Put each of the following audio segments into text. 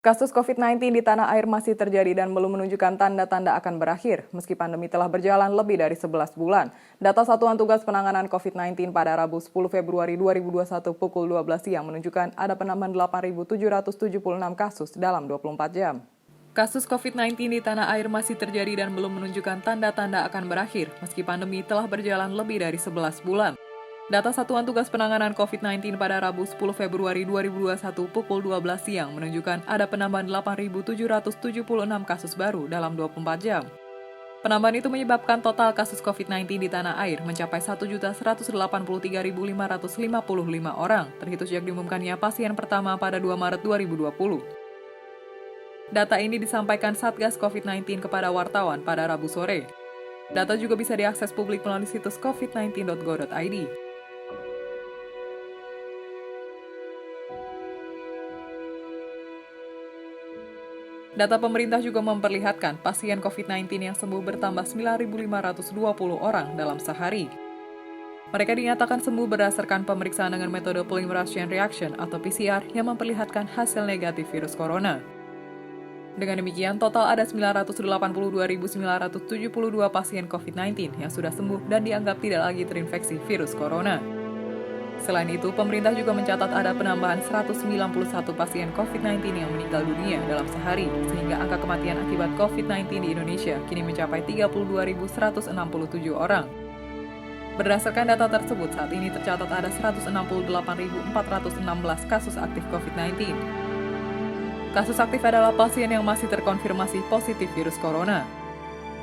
Kasus COVID-19 di tanah air masih terjadi dan belum menunjukkan tanda-tanda akan berakhir, meski pandemi telah berjalan lebih dari 11 bulan. Data Satuan Tugas Penanganan COVID-19 pada Rabu 10 Februari 2021 pukul 12 siang menunjukkan ada penambahan 8.776 kasus dalam 24 jam. Kasus COVID-19 di tanah air masih terjadi dan belum menunjukkan tanda-tanda akan berakhir, meski pandemi telah berjalan lebih dari 11 bulan. Data Satuan Tugas Penanganan COVID-19 pada Rabu 10 Februari 2021 pukul 12 siang menunjukkan ada penambahan 8.776 kasus baru dalam 24 jam. Penambahan itu menyebabkan total kasus COVID-19 di tanah air mencapai 1.183.555 orang, terhitung sejak diumumkannya pasien pertama pada 2 Maret 2020. Data ini disampaikan Satgas COVID-19 kepada wartawan pada Rabu sore. Data juga bisa diakses publik melalui situs covid19.go.id. Data pemerintah juga memperlihatkan pasien COVID-19 yang sembuh bertambah 9.520 orang dalam sehari. Mereka dinyatakan sembuh berdasarkan pemeriksaan dengan metode polymerase chain reaction atau PCR yang memperlihatkan hasil negatif virus corona. Dengan demikian, total ada 982.972 pasien COVID-19 yang sudah sembuh dan dianggap tidak lagi terinfeksi virus corona. Selain itu, pemerintah juga mencatat ada penambahan 191 pasien COVID-19 yang meninggal dunia dalam sehari, sehingga angka kematian akibat COVID-19 di Indonesia kini mencapai 32.167 orang. Berdasarkan data tersebut, saat ini tercatat ada 168.416 kasus aktif COVID-19. Kasus aktif adalah pasien yang masih terkonfirmasi positif virus corona.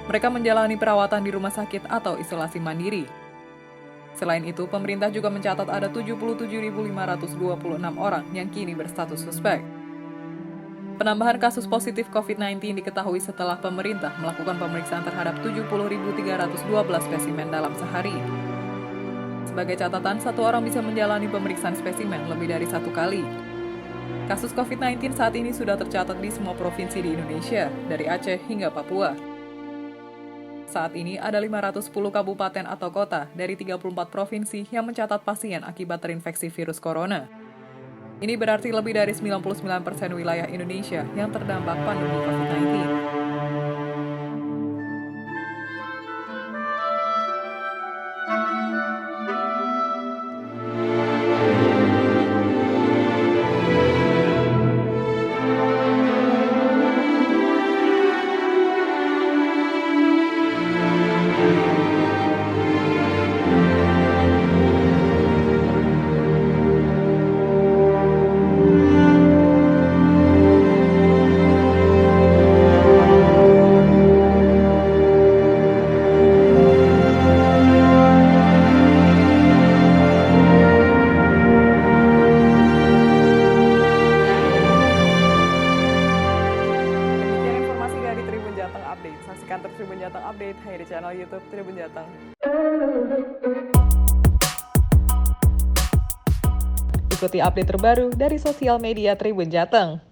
Mereka menjalani perawatan di rumah sakit atau isolasi mandiri. Selain itu, pemerintah juga mencatat ada 77.526 orang yang kini berstatus suspek. Penambahan kasus positif COVID-19 diketahui setelah pemerintah melakukan pemeriksaan terhadap 70.312 spesimen dalam sehari. Sebagai catatan, satu orang bisa menjalani pemeriksaan spesimen lebih dari satu kali. Kasus COVID-19 saat ini sudah tercatat di semua provinsi di Indonesia, dari Aceh hingga Papua. Saat ini ada 510 kabupaten atau kota dari 34 provinsi yang mencatat pasien akibat terinfeksi virus corona. Ini berarti lebih dari 99% wilayah Indonesia yang terdampak pandemi COVID-19. Demikian informasi dari Tribun Jateng Update. Saksikan terus Tribun Jateng Update hanya di channel YouTube Tribun Jateng. Ikuti update terbaru dari sosial media Tribun Jateng.